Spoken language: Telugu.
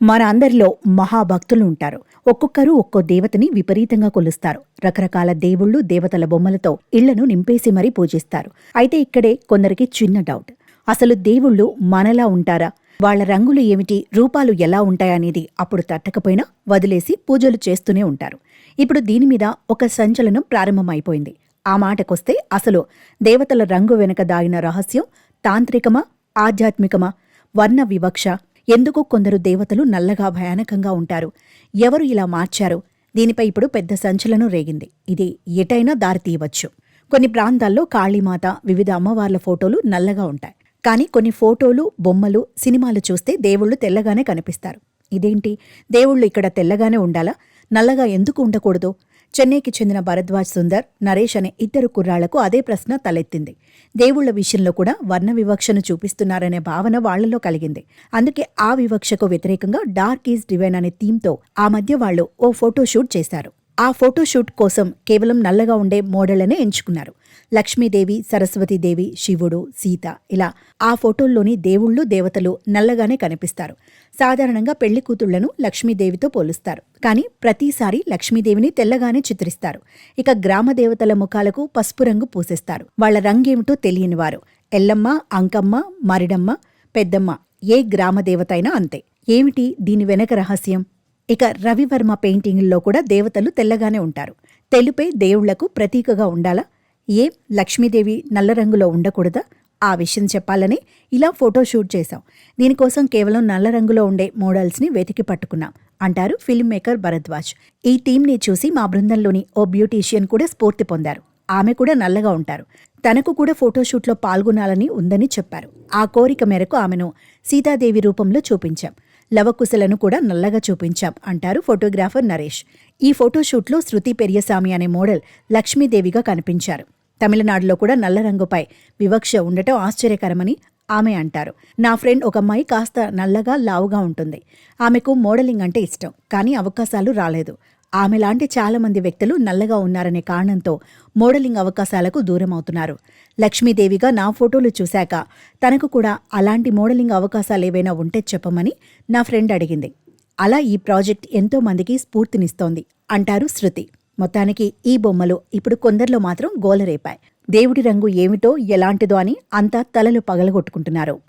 మన అందరిలో మహాభక్తులు ఉంటారు. ఒక్కొక్కరు ఒక్కో దేవతని విపరీతంగా కొలుస్తారు. రకరకాల దేవుళ్ళు దేవతల బొమ్మలతో ఇళ్లను నింపేసి మరీ పూజిస్తారు. అయితే ఇక్కడే కొందరికి చిన్న డౌట్. అసలు దేవుళ్ళు మనలా ఉంటారా? వాళ్ల రంగులు ఏమిటి, రూపాలు ఎలా ఉంటాయనేది అప్పుడు తట్టకపోయినా వదిలేసి పూజలు చేస్తూనే ఉంటారు. ఇప్పుడు దీనిమీద ఒక సంచలనం ప్రారంభమైపోయింది. ఆ మాటకొస్తే అసలు దేవతల రంగు వెనుక దాగిన రహస్యం తాంత్రికమా, ఆధ్యాత్మికమా, వర్ణ వివక్ష? ఎందుకు కొందరు దేవతలు నల్లగా భయానకంగా ఉంటారు? ఎవరు ఇలా మార్చారు? దీనిపై ఇప్పుడు పెద్ద సంచలనం రేగింది. ఇది ఎటైనా దారితీయవచ్చు. కొన్ని ప్రాంతాల్లో కాళీమాత, వివిధ అమ్మవార్ల ఫోటోలు నల్లగా ఉంటాయి. కానీ కొన్ని ఫోటోలు, బొమ్మలు, సినిమాలు చూస్తే దేవుళ్లు తెల్లగానే కనిపిస్తారు. ఇదేంటి, దేవుళ్లు ఇక్కడ తెల్లగానే ఉండాలా, నల్లగా ఎందుకు ఉండకూడదు? చెన్నైకి చెందిన భరద్వాజ్ సుందర్, నరేష్ అనే ఇద్దరు కుర్రాళ్లకు అదే ప్రశ్న తలెత్తింది. దేవుళ్ల విషయంలో కూడా వర్ణ వివక్షను చూపిస్తున్నారనే భావన వాళ్లలో కలిగింది. అందుకే ఆ వివక్షకు వ్యతిరేకంగా డార్క్ ఈజ్ డివైన్ అనే థీమ్తో ఆ మధ్య వాళ్లు ఓ ఫోటోషూట్ చేశారు. ఆ ఫోటోషూట్ కోసం కేవలం నల్లగా ఉండే మోడళ్లనే ఎంచుకున్నారు. లక్ష్మీదేవి, సరస్వతీదేవి, శివుడు, సీత, ఇలా ఆ ఫోటోల్లోని దేవుళ్ళు దేవతలు నల్లగానే కనిపిస్తారు. సాధారణంగా పెళ్లి కూతుళ్లను లక్ష్మీదేవితో పోలుస్తారు. కానీ ప్రతిసారి లక్ష్మీదేవిని తెల్లగానే చిత్రిస్తారు. ఇక గ్రామ దేవతల ముఖాలకు పసుపు రంగు పూసేస్తారు. వాళ్ల రంగేమిటో తెలియనివారు. ఎల్లమ్మ, అంకమ్మ, మరిడమ్మ, పెద్దమ్మ, ఏ గ్రామ దేవత అయినా అంతే. ఏమిటి దీని వెనక రహస్యం? ఇక రవివర్మ పెయింటింగుల్లో కూడా దేవతలు తెల్లగానే ఉంటారు. తెలుపే దేవుళ్లకు ప్రతీకగా ఉండాలా? ఏం లక్ష్మీదేవి నల్ల రంగులో ఉండకూడదా? ఆ విషయం చెప్పాలని ఇలా ఫోటోషూట్ చేశాం. దీనికోసం కేవలం నల్ల రంగులో ఉండే మోడల్స్ని వెతికి పట్టుకున్నాం అంటారు ఫిల్మ్ మేకర్ భరద్వాజ్. ఈ థీమ్ని చూసి మా బృందంలోని ఓ బ్యూటీషియన్ కూడా స్ఫూర్తి పొందారు. ఆమె కూడా నల్లగా ఉంటారు. తనకు కూడా ఫోటోషూట్లో పాల్గొనాలని ఉందని చెప్పారు. ఆ కోరిక మేరకు ఆమెను సీతాదేవి రూపంలో చూపించాం. లవకుశలను కూడా నల్లగా చూపించాం అంటారు ఫోటోగ్రాఫర్ నరేష్. ఈ ఫోటోషూట్లో శృతి పెరియసామి అనే మోడల్ లక్ష్మీదేవిగా కనిపించారు. తమిళనాడులో కూడా నల్ల రంగుపై వివక్ష ఉండటం ఆశ్చర్యకరమని ఆమె అంటారు. నా ఫ్రెండ్ ఒక అమ్మాయి కాస్త నల్లగా లావుగా ఉంటుంది. ఆమెకు మోడలింగ్ అంటే ఇష్టం, కానీ అవకాశాలు రాలేదు. ఆమెలాంటి చాలామంది వ్యక్తులు నల్లగా ఉన్నారనే కారణంతో మోడలింగ్ అవకాశాలకు దూరం అవుతున్నారు. లక్ష్మీదేవిగా నా ఫోటోలు చూశాక తనకు కూడా అలాంటి మోడలింగ్ అవకాశాలేవైనా ఉంటే చెప్పమని నా ఫ్రెండ్ అడిగింది. అలా ఈ ప్రాజెక్ట్ ఎంతో మందికి స్ఫూర్తినిస్తోంది అంటారు శృతి. మొత్తానికి ఈ బొమ్మలు ఇప్పుడు కొందరిలో మాత్రం గోలరేపాయి. దేవుడి రంగు ఏమిటో ఎలాంటిదో అని అంతా తలలు పగలగొట్టుకుంటున్నారు.